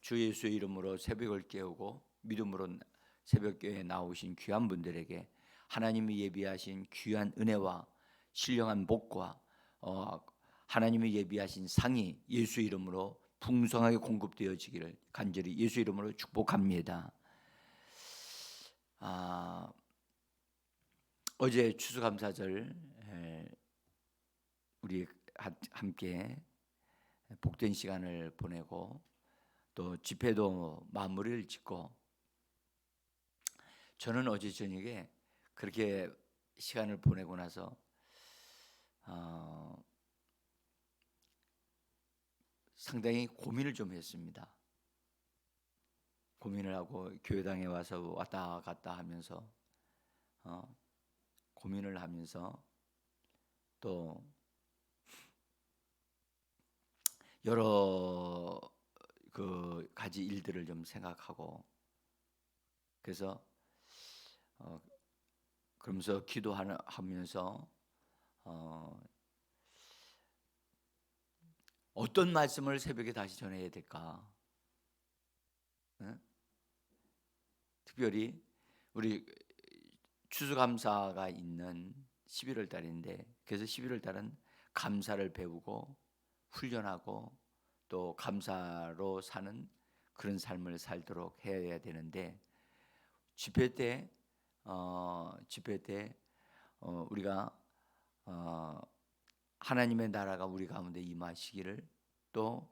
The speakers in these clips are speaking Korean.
주 예수의 이름으로 새벽을 깨우고 믿음으로 새벽교회에 나오신 귀한 분들에게 하나님이 예비하신 귀한 은혜와 신령한 복과 하나님이 예비하신 상이 예수 이름으로 풍성하게 공급되어지기를 간절히 예수 이름으로 축복합니다. 어제 추수감사절 우리 함께 복된 시간을 보내고 또 집회도 마무리를 짓고, 저는 어제 저녁에 그렇게 시간을 보내고 나서 상당히 고민을 좀 했습니다. 고민을 하고 교회당에 와서 왔다 갔다 하면서 고민을 하면서 또 여러 그 가지 일들을 좀 생각하고, 그래서 그러면서 기도하면서 어떤 말씀을 새벽에 다시 전해야 될까? 특별히 우리 추수감사가 있는 11월 달인데, 그래서 11월 달은 감사를 배우고 훈련하고 또 감사로 사는 그런 삶을 살도록 해야 되는데, 집회 때 우리가 하나님의 나라가 우리 가운데 임하시기를, 또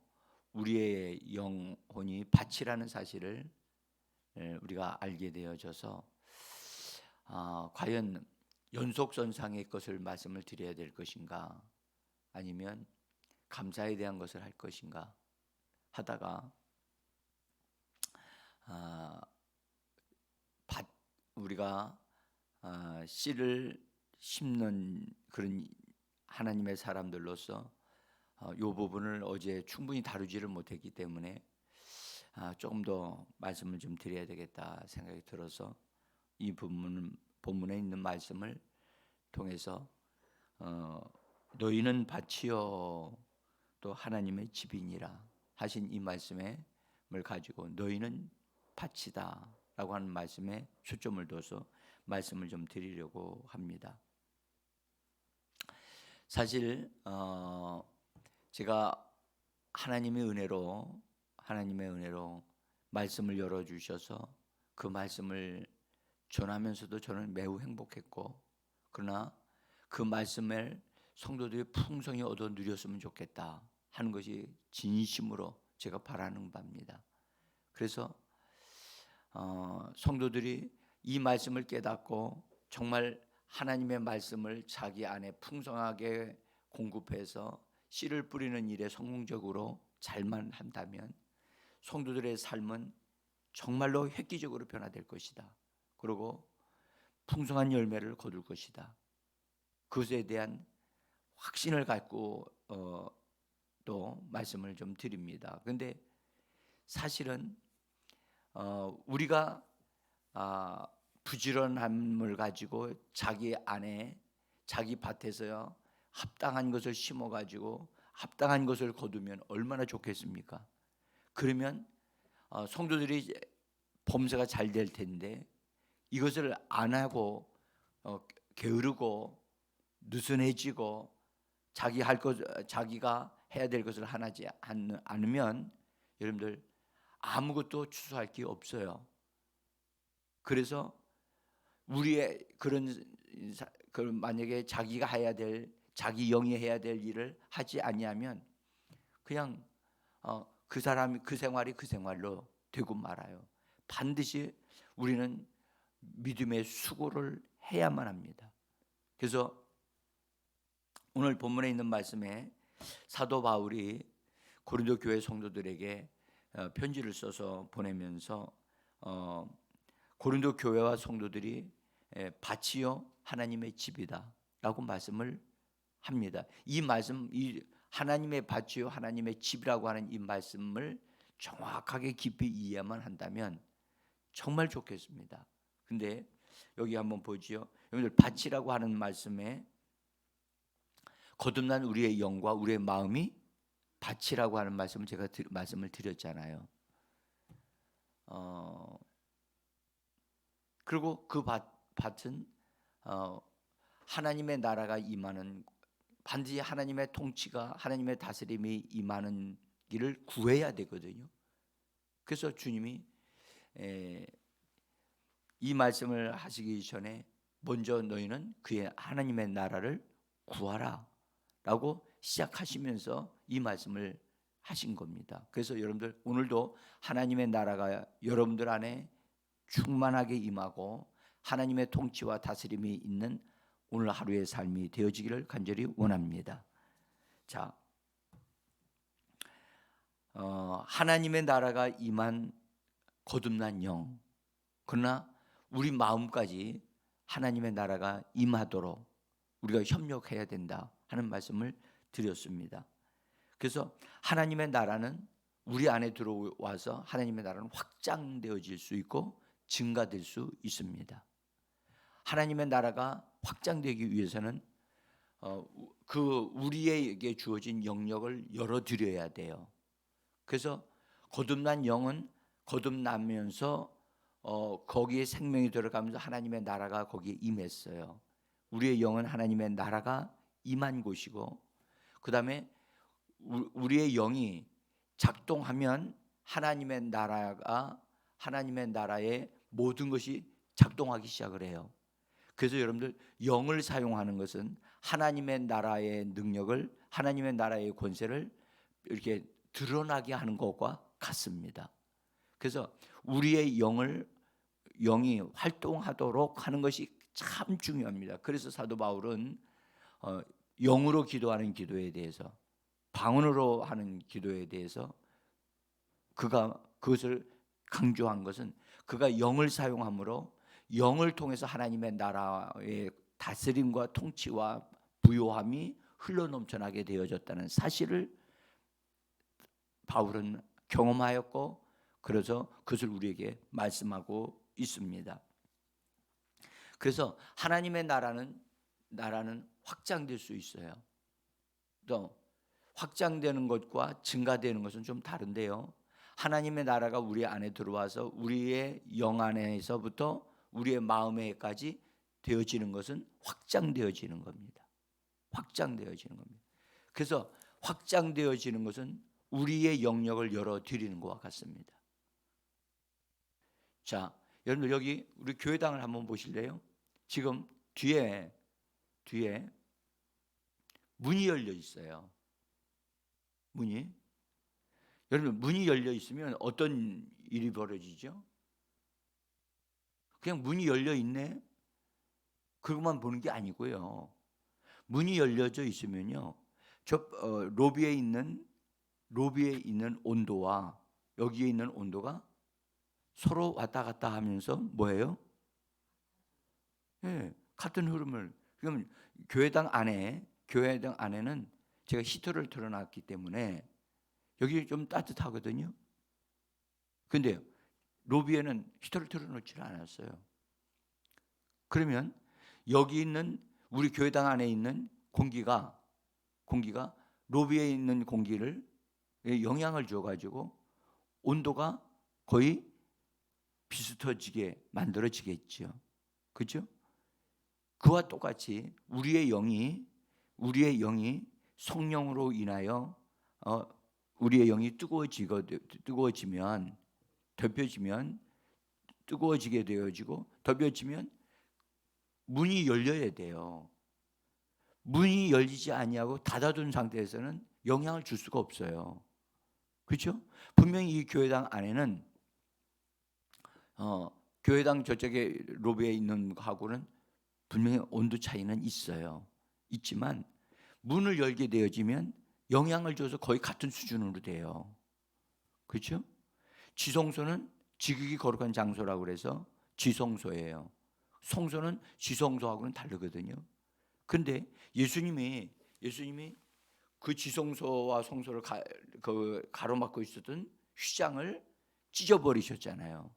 우리의 영혼이 밭이라는 사실을 우리가 알게 되어져서 과연 연속선상의 것을 말씀을 드려야 될 것인가, 아니면 감사에 대한 것을 할 것인가 하다가 우리가 씨를 심는 그런 하나님의 사람들로서 이 부분을 어제 충분히 다루지를 못했기 때문에 조금 더 말씀을 좀 드려야 되겠다 생각이 들어서 이 본문에 있는 말씀을 통해서 너희는 밭이요 또 하나님의 집이니라 하신 이 말씀을 가지고 너희는 밭이다 라고 하는 말씀에 초점을 둬서 말씀을 좀 드리려고 합니다. 사실 제가 하나님의 은혜로 말씀을 열어주셔서 그 말씀을 전하면서도 저는 매우 행복했고, 그러나 그 말씀을 성도들이 풍성히 얻어 누렸으면 좋겠다 하는 것이 진심으로 제가 바라는 바입니다. 그래서 성도들이 이 말씀을 깨닫고 정말 하나님의 말씀을 자기 안에 풍성하게 공급해서 씨를 뿌리는 일에 성공적으로 잘만 한다면 성도들의 삶은 정말로 획기적으로 변화될 것이다. 그리고 풍성한 열매를 거둘 것이다. 그것에 대한 확신을 갖고 또 말씀을 좀 드립니다. 그런데 사실은 우리가 부지런함을 가지고 자기 안에 자기 밭에서요 합당한 것을 심어 가지고 합당한 것을 거두면 얼마나 좋겠습니까? 그러면 성도들이 범사가 잘 될 텐데, 이것을 안 하고 게으르고 느슨해지고 자기가 해야 될 것을 하지 않으면 여러분들 아무것도 추수할 게 없어요. 그래서 우리의 만약에 자기가 해야 될, 자기 영이 해야 될 일을 하지 아니하면 그냥 그 사람이 그 생활이 그 생활로 되고 말아요. 반드시 우리는 믿음의 수고를 해야만 합니다. 그래서 오늘 본문에 있는 말씀에 사도 바울이 고린도 교회 성도들에게 편지를 써서 보내면서 고린도 교회와 성도들이 밭이요 하나님의 집이다 라고 말씀을 합니다. 이 말씀, 이 하나님의 밭이요 하나님의 집이라고 하는 이 말씀을 정확하게 깊이 이해만 한다면 정말 좋겠습니다. 근데 여기 한번 보지요. 여러분들 밭이라고 하는 말씀에 거듭난 우리의 영과 우리의 마음이 밭이라고 하는 말씀을 제가 말씀을 드렸잖아요. 그리고 그 밭은 하나님의 나라가 임하는, 반드시 하나님의 통치가, 하나님의 다스림이 임하는 길을 구해야 되거든요. 그래서 주님이 이 말씀을 하시기 전에 먼저 너희는 그의 하나님의 나라를 구하라 라고 시작하시면서 이 말씀을 하신 겁니다. 그래서 여러분들 오늘도 하나님의 나라가 여러분들 안에 충만하게 임하고 하나님의 통치와 다스림이 있는 오늘 하루의 삶이 되어지기를 간절히 원합니다. 자, 하나님의 나라가 임한 거듭난 영, 그러나 우리 마음까지 하나님의 나라가 임하도록 우리가 협력해야 된다 하는 말씀을 드렸습니다. 그래서 하나님의 나라는 우리 안에 들어와서 하나님의 나라는 확장되어질 수 있고 증가될 수 있습니다. 하나님의 나라가 확장되기 위해서는 그 우리에게 주어진 영역을 열어드려야 돼요. 그래서 거듭난 영은 거듭나면서 거기에 생명이 들어가면서 하나님의 나라가 거기에 임했어요. 우리의 영은 하나님의 나라가 임한 곳이고, 그 다음에 우리의 영이 작동하면 하나님의 나라가, 하나님의 나라의 모든 것이 작동하기 시작을 해요. 그래서 여러분들 영을 사용하는 것은 하나님의 나라의 능력을, 하나님의 나라의 권세를 이렇게 드러나게 하는 것과 같습니다. 그래서 우리의 영이 활동하도록 하는 것이 참 중요합니다. 그래서 사도 바울은 영으로 기도하는 기도에 대해서, 방언으로 하는 기도에 대해서 그가 그것을 강조한 것은 그가 영을 사용함으로 영을 통해서 하나님의 나라의 다스림과 통치와 부요함이 흘러넘쳐나게 되어졌다는 사실을 바울은 경험하였고, 그래서 그것을 우리에게 말씀하고 있습니다. 그래서 하나님의 나라는 확장될 수 있어요. 또 확장되는 것과 증가되는 것은 좀 다른데요. 하나님의 나라가 우리 안에 들어와서 우리의 영 안에서부터 우리의 마음에까지 되어지는 것은 확장되어지는 겁니다. 확장되어지는 겁니다. 그래서 확장되어지는 것은 우리의 영역을 열어드리는 것과 같습니다. 자, 여러분들 여기 우리 교회당을 한번 보실래요? 지금 뒤에 문이 열려 있어요. 문이. 여러분 문이 열려 있으면 어떤 일이 벌어지죠? 그냥 문이 열려 있네, 그것만 보는 게 아니고요. 문이 열려져 있으면요, 저 로비에 있는 온도와 여기에 있는 온도가 서로 왔다 갔다 하면서 뭐예요? 예, 같은 흐름을. 그러면 교회당 안에는 제가 히터를 틀어놨기 때문에 여기 좀 따뜻하거든요. 근데 로비에는 히터를 틀어놓지를 않았어요. 그러면 여기 있는 우리 교회당 안에 있는 공기가 로비에 있는 공기를 영향을 줘가지고 온도가 거의 비슷해지게 만들어지겠죠. 그렇죠? 그와 똑같이 우리의 영이 성령으로 인하여 우리의 영이 뜨거워지면 덮여지면 뜨거워지게 되어지고, 덮여지면 문이 열려야 돼요. 문이 열리지 아니하고 닫아둔 상태에서는 영향을 줄 수가 없어요. 그렇죠? 분명히 이 교회당 안에는 교회당 저쪽에 로비에 있는 하고는 분명히 온도 차이는 있지만 문을 열게 되어지면 영향을 줘서 거의 같은 수준으로 돼요. 그렇죠? 지성소는 지극히 거룩한 장소라고 그래서 지성소예요. 성소는 지성소하고는 다르거든요. 근데 예수님이 그 지성소와 성소를 가로막고 있었던 휘장을 찢어버리셨잖아요.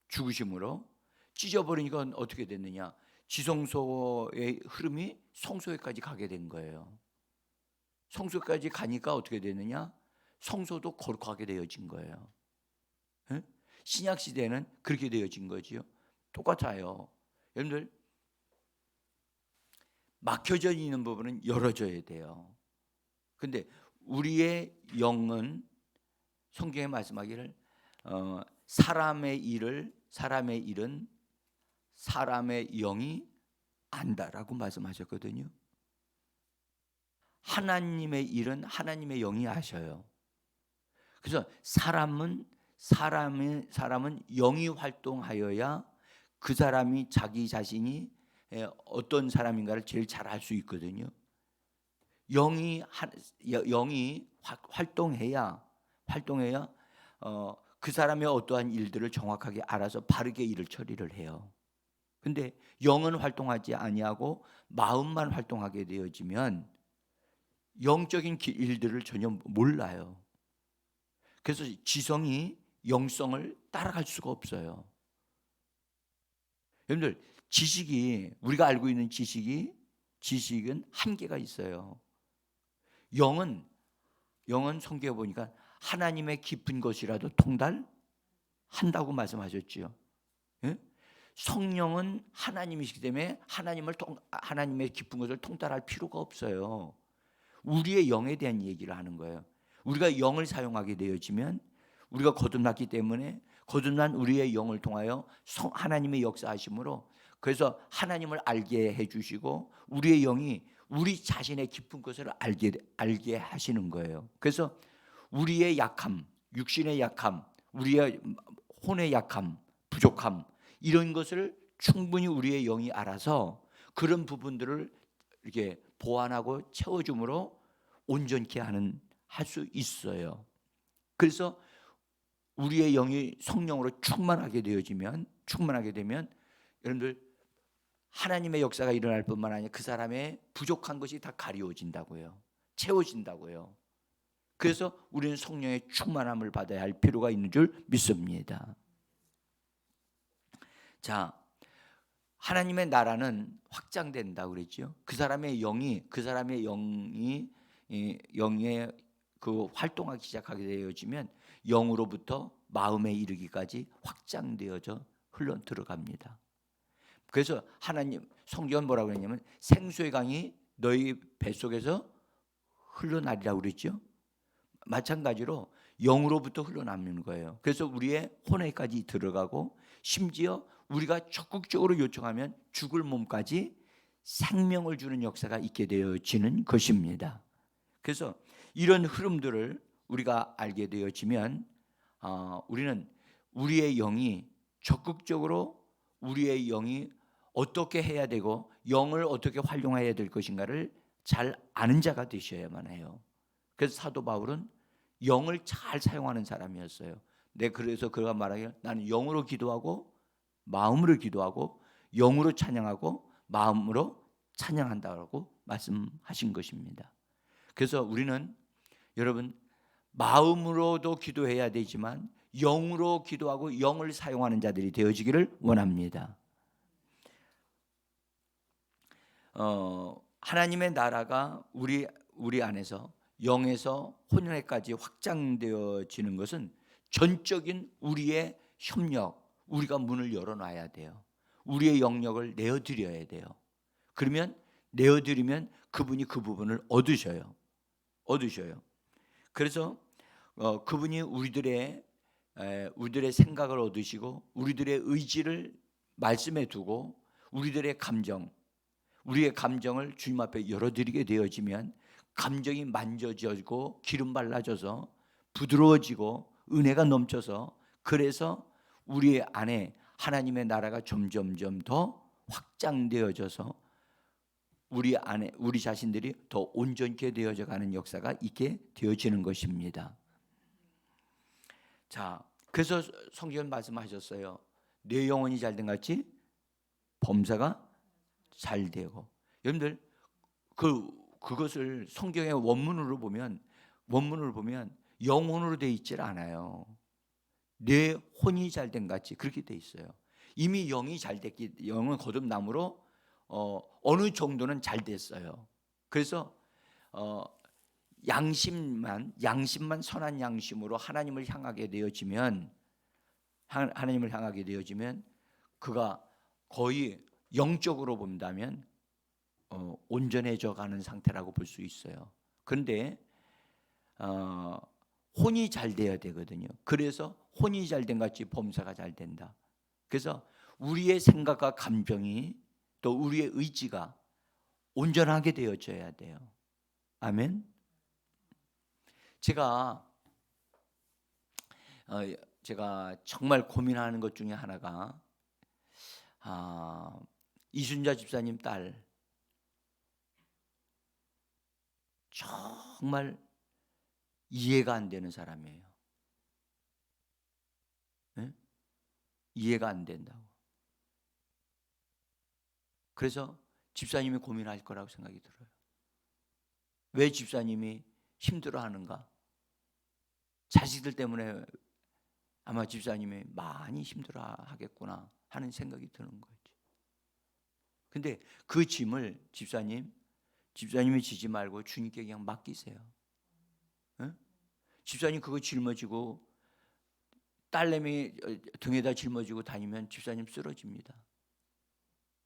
죽으심으로. 찢어버리니까 어떻게 됐느냐, 지성소의 흐름이 성소에까지 가게 된 거예요. 성소까지 가니까 어떻게 됐느냐, 성소도 거룩하게 되어진 거예요. 신약 시대는 그렇게 되어진 거지요. 똑같아요. 여러분들 막혀져 있는 부분은 열어줘야 돼요. 근데 우리의 영은 성경에 말씀하기를 사람의 일은 사람의 영이 안다라고 말씀하셨거든요. 하나님의 일은 하나님의 영이 아셔요. 그래서 사람은 영이 활동하여야 그 사람이 자기 자신이 어떤 사람인가를 제일 잘 알 수 있거든요. 영이 활동해야 그 사람의 어떠한 일들을 정확하게 알아서 바르게 일을 처리를 해요. 근데 영은 활동하지 아니하고 마음만 활동하게 되어지면 영적인 일들을 전혀 몰라요. 그래서 지성이 영성을 따라갈 수가 없어요. 여러분들 우리가 알고 있는 지식은 한계가 있어요. 영은 성경에 보니까 하나님의 깊은 것이라도 통달한다고 말씀하셨지요. 예? 성령은 하나님이시기 때문에 하나님의 깊은 것을 통달할 필요가 없어요. 우리의 영에 대한 얘기를 하는 거예요. 우리가 영을 사용하게 되어지면 우리가 거듭났기 때문에 거듭난 우리의 영을 통하여 하나님의 역사하심으로 그래서 하나님을 알게 해주시고 우리의 영이 우리 자신의 깊은 것을 알게 하시는 거예요. 그래서 우리의 약함, 육신의 약함, 우리의 혼의 약함, 부족함 이런 것을 충분히 우리의 영이 알아서 그런 부분들을 이렇게 보완하고 채워줌으로 온전케 할 수 있어요. 그래서 우리의 영이 성령으로 충만하게 되면 여러분들 하나님의 역사가 일어날 뿐만 아니라 그 사람의 부족한 것이 다 가리워진다고요. 채워진다고요. 그래서 우리는 성령의 충만함을 받아야 할 필요가 있는 줄 믿습니다. 자, 하나님의 나라는 확장된다고 그랬죠. 그 사람의 영이 그 활동하기 시작하게 되어지면 영으로부터 마음에 이르기까지 확장되어져 흘러 들어갑니다. 그래서 성경은 뭐라고 했냐면 생수의 강이 너희 뱃속에서 흘러나리라고 그랬죠. 마찬가지로 영으로부터 흘러나오는 거예요. 그래서 우리의 혼에까지 들어가고 심지어 우리가 적극적으로 요청하면 죽을 몸까지 생명을 주는 역사가 있게 되어지는 것입니다. 그래서 이런 흐름들을 우리가 알게 되어지면 우리는 우리의 영이 적극적으로 우리의 영이 어떻게 해야 되고 영을 어떻게 활용해야 될 것인가를 잘 아는 자가 되셔야만 해요. 그래서 사도 바울은 영을 잘 사용하는 사람이었어요. 그래서 그가 말하기를 나는 영으로 기도하고 마음으로 기도하고 영으로 찬양하고 마음으로 찬양한다고 말씀하신 것입니다. 그래서 우리는 여러분 마음으로도 기도해야 되지만 영으로 기도하고 영을 사용하는 자들이 되어지기를 원합니다. 하나님의 나라가 우리 안에서 영에서 혼연에까지 확장되어지는 것은 전적인 우리의 협력, 우리가 문을 열어놔야 돼요. 우리의 영역을 내어드려야 돼요. 그러면 내어드리면 그분이 그 부분을 얻으셔요. 그래서 그분이 우리들의 생각을 얻으시고 우리들의 의지를 말씀에 두고 우리의 감정을 주님 앞에 열어드리게 되어지면 감정이 만져지고 기름 발라져서 부드러워지고 은혜가 넘쳐서 그래서 우리 안에 하나님의 나라가 점점점 더 확장되어져서 우리 자신들이 더 온전케 되어져 가는 역사가 있게 되어지는 것입니다. 자, 그래서 성경은 말씀하셨어요. 내 영혼이 잘된 같이 범사가 잘 되고. 여러분들 그것을 성경의 원문으로 보면 영혼으로 돼 있질 않아요. 내 혼이 잘된 같이 그렇게 돼 있어요. 이미 영이 잘 됐기 영은 거듭남으로 어느 정도는 잘 됐어요. 그래서 양심만 선한 양심으로 하나님을 향하게 되어지면 하나님을 향하게 되어지면 그가 거의 영적으로 본다면 온전해져 가는 상태라고 볼 수 있어요. 그런데 혼이 잘 돼야 되거든요. 그래서 혼이 잘 된 같이 범사가 잘 된다. 그래서 우리의 생각과 감정이 또 우리의 의지가 온전하게 되어져야 돼요. 아멘. 제가 정말 고민하는 것 중에 하나가 이순자 집사님 딸 정말 이해가 안 되는 사람이에요. 네? 이해가 안 된다고. 그래서 집사님이 고민할 거라고 생각이 들어요. 왜 집사님이 힘들어하는가? 자식들 때문에 아마 집사님이 많이 힘들어하겠구나 하는 생각이 드는 거죠. 근데 그 짐을 집사님이 지지 말고 주님께 그냥 맡기세요. 네? 집사님 그거 짊어지고 딸내미 등에다 짊어지고 다니면 집사님 쓰러집니다.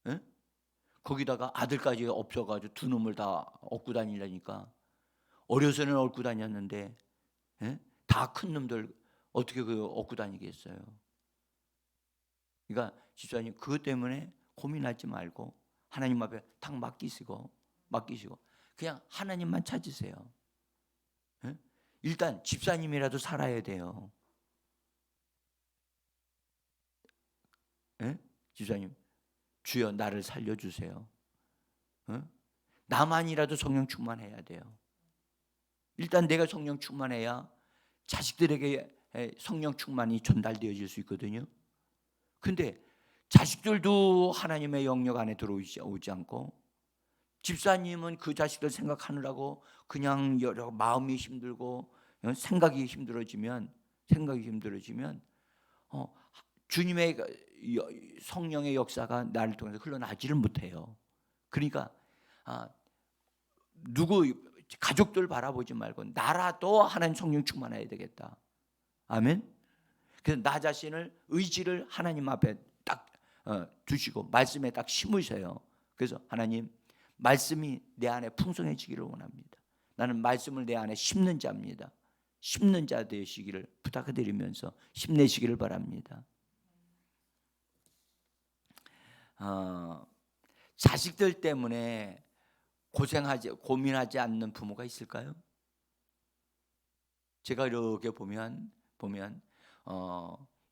네? 거기다가 아들까지 없어가지고 두 놈을 다 업고 다니려니까 어려서는 업고 다녔는데 다 큰 놈들 어떻게 그 업고 다니겠어요? 그러니까 집사님 그것 때문에 고민하지 말고 하나님 앞에 탁 맡기시고 그냥 하나님만 찾으세요. 일단 집사님이라도 살아야 돼요. 집사님, 주여 나를 살려주세요. 나만이라도 성령 충만해야 돼요. 일단 내가 성령 충만해야 자식들에게 성령 충만이 전달되어질 수 있거든요. 근데 자식들도 하나님의 영역 안에 들어오지 않고 집사님은 그 자식들 생각하느라고 그냥 여러 마음이 힘들고 생각이 힘들어지면 주님의 성령의 역사가 나를 통해서 흘러나지를 못해요. 그러니까 누구 가족들 바라보지 말고 나라도 하나님 성령 충만해야 되겠다. 아멘. 그래서 나 자신을 의지를 하나님 앞에 딱 두시고 말씀에 딱 심으셔요. 그래서 하나님 말씀이 내 안에 풍성해지기를 원합니다. 나는 말씀을 내 안에 심는 자입니다. 심는 자 되시기를 부탁드리면서 힘내시기를 바랍니다. 자식들 때문에 고민하지 않는 부모가 있을까요? 제가 이렇게 보면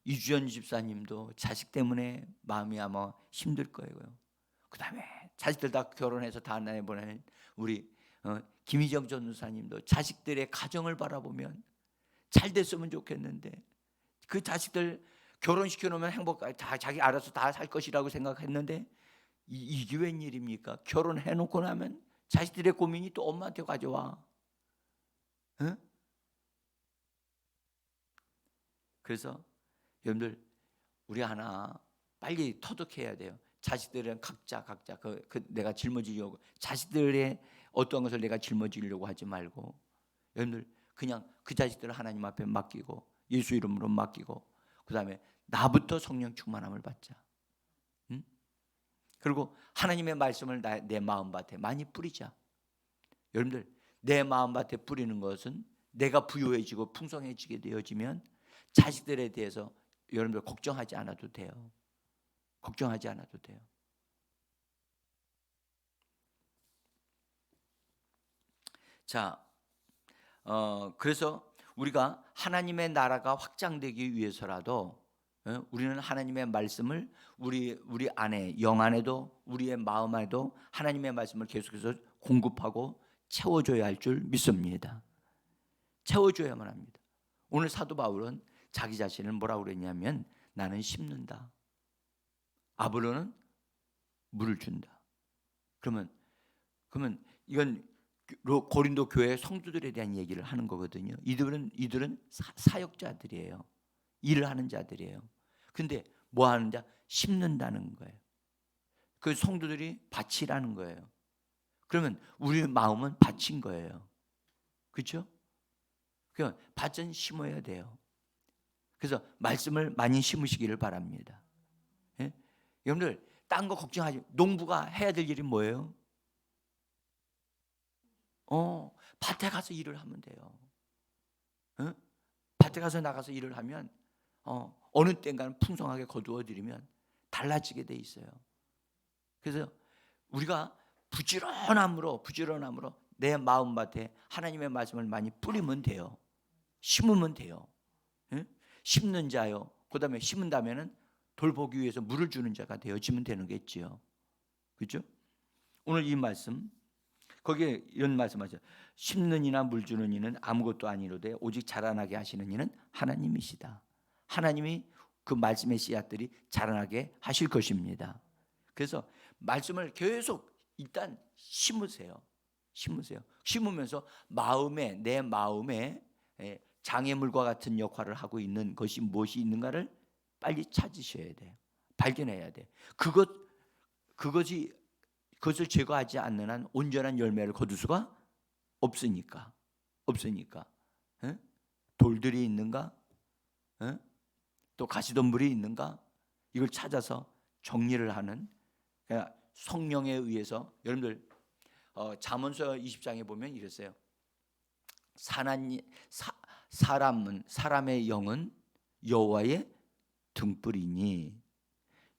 이주연 집사님도 자식 때문에 마음이 아마 힘들 거예요. 그 다음에 자식들 다 결혼해서 다 내보내는 우리 김희정 전도사님도 자식들의 가정을 바라보면 잘 됐으면 좋겠는데 그 자식들 결혼시켜 놓으면 다 자기 알아서 다 살 것이라고 생각했는데 이게 웬일입니까? 결혼해 놓고 나면 자식들의 고민이 또 엄마한테 가져와. 그래서 여러분들 우리 하나 빨리 터득해야 돼요. 자식들은 각자 내가 짊어지려고 자식들의 어떤 것을 내가 짊어지려고 하지 말고 여러분들 그냥 그 자식들을 하나님 앞에 맡기고 예수 이름으로 맡기고 그 다음에 나부터 성령 충만함을 받자. 그리고 하나님의 말씀을 내 마음밭에 많이 뿌리자. 여러분들 내 마음밭에 뿌리는 것은 내가 부유해지고 풍성해지게 되어지면 자식들에 대해서 여러분들 걱정하지 않아도 돼요. 걱정하지 않아도 돼요. 자, 그래서 우리가 하나님의 나라가 확장되기 위해서라도 우리는 하나님의 말씀을 우리 안에 영 안에도 우리의 마음 안에도 하나님의 말씀을 계속해서 공급하고 채워줘야 할 줄 믿습니다. 채워줘야만 합니다. 오늘 사도 바울은 자기 자신을 뭐라고 그랬냐면 나는 심는다. 아볼로는 물을 준다. 그러면 이건 고린도 교회 성도들에 대한 얘기를 하는 거거든요. 이들은 사역자들이에요. 일을 하는 자들이에요. 근데 뭐 하는 자? 심는다는 거예요. 그 성도들이 밭이라는 거예요. 그러면 우리 마음은 밭인 거예요. 그렇죠? 그러니까 밭은 심어야 돼요. 그래서 말씀을 많이 심으시기를 바랍니다. 예? 여러분들 딴 거 걱정하지. 농부가 해야 될 일이 뭐예요? 밭에 가서 일을 하면 돼요. 어? 밭에 가서 나가서 일을 하면 어느 때인가는 풍성하게 거두어 드리면 달라지게 돼 있어요. 그래서 우리가 부지런함으로 내 마음밭에 하나님의 말씀을 많이 뿌리면 돼요. 심으면 돼요. 응? 심는 자요. 그다음에 심은 다음에는 돌보기 위해서 물을 주는 자가 되어지면 되는 거겠지요. 그렇죠? 오늘 이 말씀 거기에 이런 말씀하죠. 심는 이나 물 주는 이는 아무것도 아니로되 오직 자라나게 하시는 이는 하나님이시다. 하나님이 그 말씀의 씨앗들이 자라나게 하실 것입니다. 그래서 말씀을 계속 일단 심으세요. 심으면서 내 마음에 장애물과 같은 역할을 하고 있는 것이 무엇이 있는가를 빨리 찾으셔야 돼요. 발견해야 돼. 그것을 제거하지 않는 한 온전한 열매를 거둘 수가 없으니까. 에? 돌들이 있는가? 에? 또 가시덤불이 있는가? 이걸 찾아서 정리를 하는 성령에 의해서. 여러분들 잠언서 20장에 보면 이랬어요. 사람의 영은 여호와의 등불이니,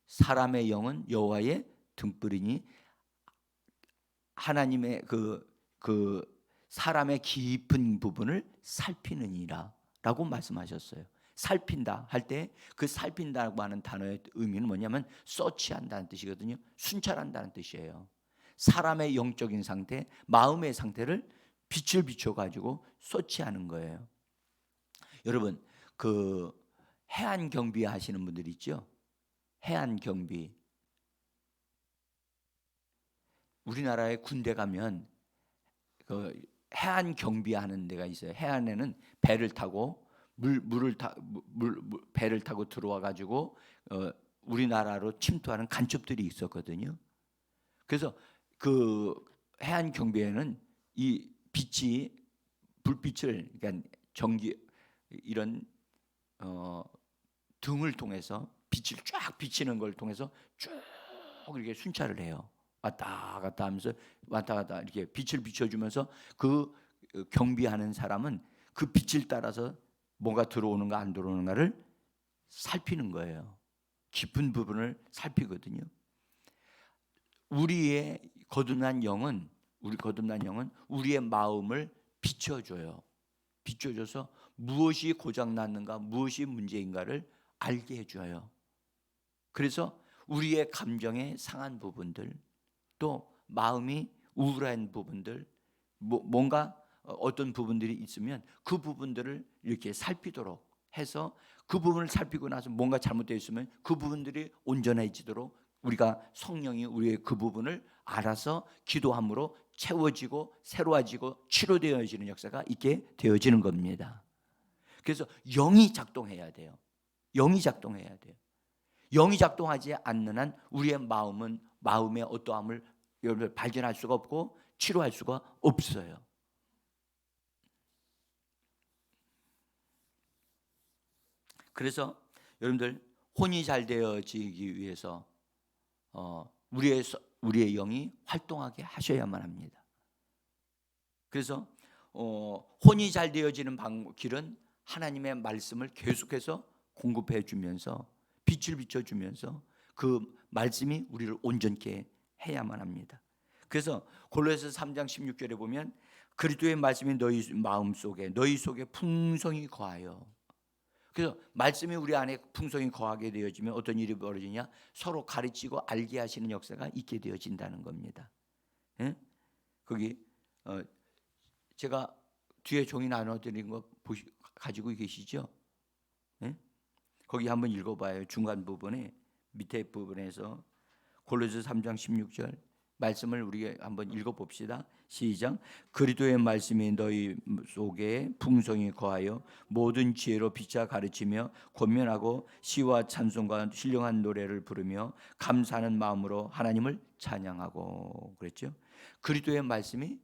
사람의 영은 여호와의 등불이니 하나님의 그 사람의 깊은 부분을 살피느니라라고 말씀하셨어요. 살핀다 할 때 그 살핀다고 하는 단어의 의미는 뭐냐면 서치한다는 뜻이거든요. 순찰한다는 뜻이에요. 사람의 영적인 상태, 마음의 상태를 빛을 비춰 가지고 서치하는 거예요. 여러분 그 해안 경비 하시는 분들 있죠? 해안 경비. 우리나라에 군대 가면 그 해안 경비하는 데가 있어요. 해안에는 배를 타고 배를 타고 들어와 가지고 우리나라로 침투하는 간첩들이 있었거든요. 그래서 그 해안 경비에는 이 불빛을, 그러니까 전기 이런 등을 통해서 빛을 쫙 비치는 걸 통해서 쭉 이렇게 순찰을 해요. 왔다 갔다 하면서 왔다 갔다 이렇게 빛을 비춰주면서 그 경비하는 사람은 그 빛을 따라서 뭐가 들어오는가 안 들어오는가를 살피는 거예요. 깊은 부분을 살피거든요. 우리의 거듭난 영은 우리의 마음을 비춰줘요. 비춰줘서 무엇이 고장났는가, 무엇이 문제인가를 알게 해줘요. 그래서 우리의 감정의 상한 부분들, 또 마음이 우울한 부분들, 뭔가 어떤 부분들이 있으면 그 부분들을 이렇게 살피도록 해서, 그 부분을 살피고 나서 뭔가 잘못되어 있으면 그 부분들이 온전해지도록 우리가 성령이 우리의 그 부분을 알아서 기도함으로 채워지고 새로워지고 치료되어지는 역사가 있게 되어지는 겁니다. 그래서 영이 작동해야 돼요. 영이 작동하지 않는 한 우리의 마음의 어떠함을 여러분들 발견할 수가 없고 치료할 수가 없어요. 그래서 여러분들 혼이 잘 되어지기 위해서 우리의 영이 활동하게 하셔야만 합니다. 그래서 혼이 잘 되어지는 길은 하나님의 말씀을 계속해서 공급해 주면서 빛을 비춰주면서 그 말씀이 우리를 온전케 해야만 합니다. 그래서 골로새서 3장 16절에 보면 그리스도의 말씀이 너희 마음속에 너희 속에 풍성히 거하여. 그래서 말씀이 우리 안에 풍성히 거하게 되어지면 어떤 일이 벌어지냐? 서로 가르치고 알게 하시는 역사가 있게 되어진다는 겁니다. 예? 거기 제가 뒤에 종이 나눠드린 거 가지고 계시죠? 예? 거기 한번 읽어봐요. 중간 부분에 밑에 부분에서 골로새 3장 16절 말씀을 우리가 한번 읽어봅시다. 시작. 그리스도의 말씀이 너희 속에 풍성히 거하여 모든 지혜로 비차 가르치며 권면하고 시와 찬송과 신령한 노래를 부르며 감사하는 마음으로 하나님을 찬양하고. 그랬죠. 그리스도의 말씀이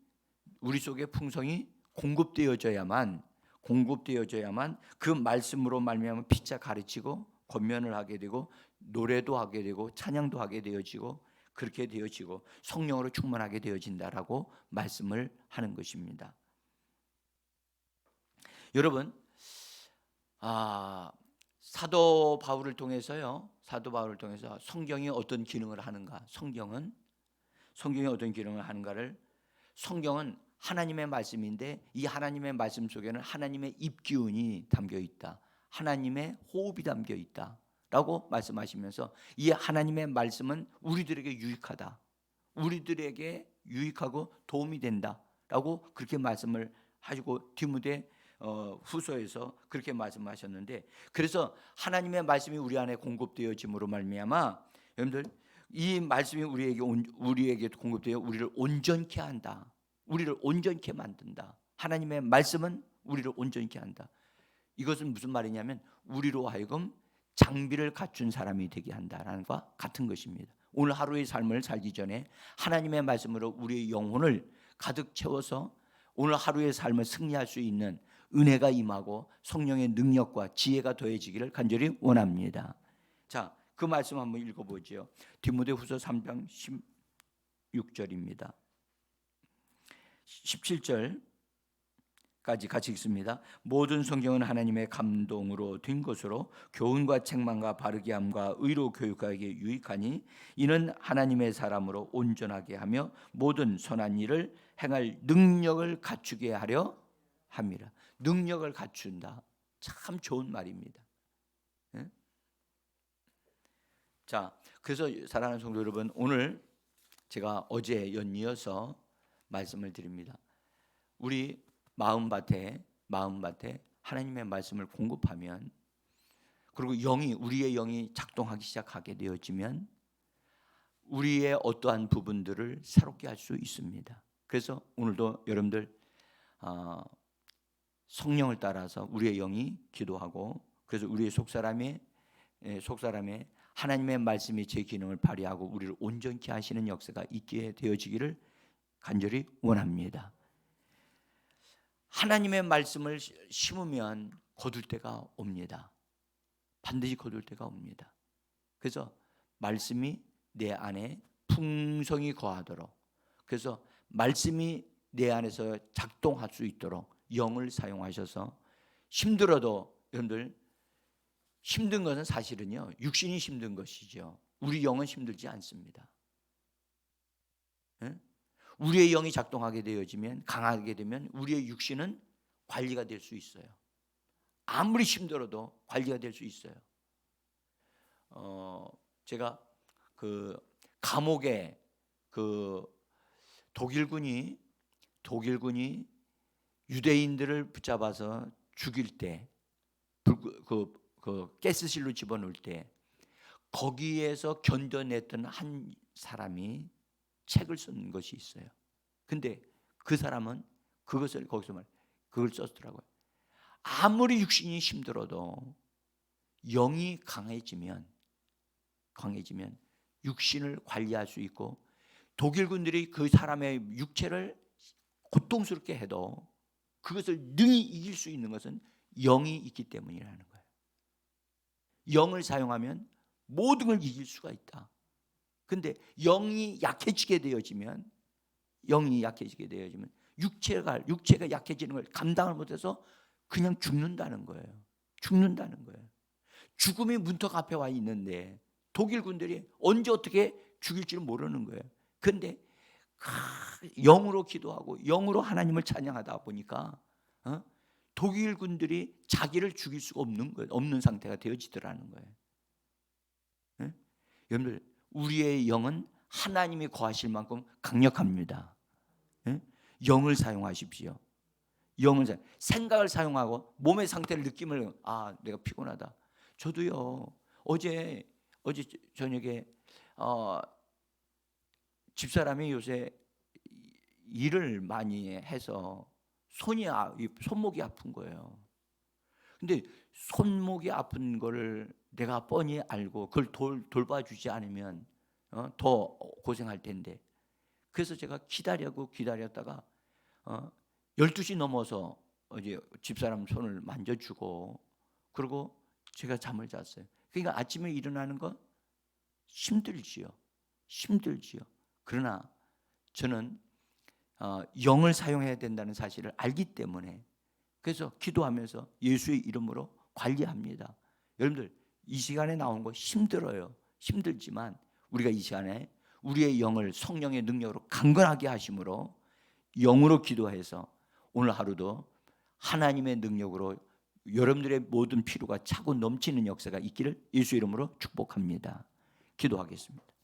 우리 속에 풍성히 공급되어져야만 공급되어져야만 그 말씀으로 말미암아 피차 가르치고 권면을 하게 되고 노래도 하게 되고 찬양도 하게 되어지고 그렇게 되어지고 성령으로 충만하게 되어진다라고 말씀을 하는 것입니다. 여러분, 사도 바울을 통해서 성경이 어떤 기능을 하는가? 성경이 어떤 기능을 하는가를, 성경은 하나님의 말씀인데 이 하나님의 말씀 속에는 하나님의 입기운이 담겨 있다, 하나님의 호흡이 담겨 있다라고 말씀하시면서 이 하나님의 말씀은 우리들에게 유익하다, 우리들에게 유익하고 도움이 된다라고 그렇게 말씀을 하시고 디모데 후서에서 그렇게 말씀하셨는데, 그래서 하나님의 말씀이 우리 안에 공급되어짐으로 말미암아 여러분들 이 말씀이 우리에게 공급되어 우리를 온전케 한다, 우리를 온전케 만든다. 하나님의 말씀은 우리를 온전케 한다. 이것은 무슨 말이냐면 우리로 하여금 장비를 갖춘 사람이 되게 한다라는 것과 같은 것입니다. 오늘 하루의 삶을 살기 전에 하나님의 말씀으로 우리의 영혼을 가득 채워서 오늘 하루의 삶을 승리할 수 있는 은혜가 임하고 성령의 능력과 지혜가 더해지기를 간절히 원합니다. 자, 그 말씀 한번 읽어보죠. 디모데후서 3장 16절입니다. 17절까지 같이 읽습니다. 모든 성경은 하나님의 감동으로 된 것으로 교훈과 책망과 바르게 함과 의로 교육하기에 유익하니 이는 하나님의 사람으로 온전하게 하며 모든 선한 일을 행할 능력을 갖추게 하려 함이라. 능력을 갖춘다. 참 좋은 말입니다. 네? 자, 그래서 사랑하는 성도 여러분, 오늘 제가 어제 연이어서 말씀을 드립니다. 우리 마음밭에 하나님의 말씀을 공급하면, 그리고 우리의 영이 작동하기 시작하게 되어지면 우리의 어떠한 부분들을 새롭게 할 수 있습니다. 그래서 오늘도 여러분들 성령을 따라서 우리의 영이 기도하고, 그래서 우리의 속사람에 하나님의 말씀이 제 기능을 발휘하고 우리를 온전케 하시는 역사가 있게 되어지기를 간절히 원합니다. 하나님의 말씀을 심으면 거둘 때가 옵니다. 반드시 거둘 때가 옵니다. 그래서 말씀이 내 안에 풍성히 거하도록, 그래서 말씀이 내 안에서 작동할 수 있도록 영을 사용하셔서, 힘들어도 여러분들, 힘든 것은 사실은요 육신이 힘든 것이죠. 우리 영은 힘들지 않습니다. 우리의 영이 작동하게 되어지면, 강하게 되면 우리의 육신은 관리가 될 수 있어요. 아무리 힘들어도 관리가 될 수 있어요. 제가 그 감옥에 독일군이 유대인들을 붙잡아서 죽일 때, 가스실로 집어넣을 때 거기에서 견뎌냈던 한 사람이 책을 쓴 것이 있어요. 근데 그 사람은 그걸 썼더라고요. 아무리 육신이 힘들어도 영이 강해지면 육신을 관리할 수 있고, 독일군들이 그 사람의 육체를 고통스럽게 해도 그것을 능히 이길 수 있는 것은 영이 있기 때문이라는 거예요. 영을 사용하면 모든 걸 이길 수가 있다. 근데 영이 약해지게 되어지면 육체가 약해지는 걸 감당을 못해서 그냥 죽는다는 거예요. 죽음이 문턱 앞에 와 있는데 독일 군들이 언제 어떻게 죽일지를 모르는 거예요. 그런데 영으로 기도하고 영으로 하나님을 찬양하다 보니까 독일 군들이 자기를 죽일 수가 없는 상태가 되어지더라는 거예요. 여러분들, 우리의 영은 하나님이 거하실 만큼 강력합니다. 영을 사용하십시오. 생각을 사용하고 몸의 상태를 느낌을, 내가 피곤하다. 저도요 어제 저녁에 집사람이 요새 일을 많이 해서 손목이 아픈 거예요. 근데 손목이 아픈 거를 내가 뻔히 알고 그걸 돌봐주지 않으면 더 고생할 텐데, 그래서 제가 기다렸다가 12시 넘어서 어제 집사람 손을 만져주고 그리고 제가 잠을 잤어요. 그러니까 아침에 일어나는 거 힘들지요. 그러나 저는 영을 사용해야 된다는 사실을 알기 때문에 그래서 기도하면서 예수의 이름으로 관리합니다. 여러분들 이 시간에 나온 거 힘들어요. 힘들지만 우리가 이 시간에 우리의 영을 성령의 능력으로 강건하게 하심으로 영으로 기도해서 오늘 하루도 하나님의 능력으로 여러분들의 모든 필요가 차고 넘치는 역사가 있기를 예수 이름으로 축복합니다. 기도하겠습니다.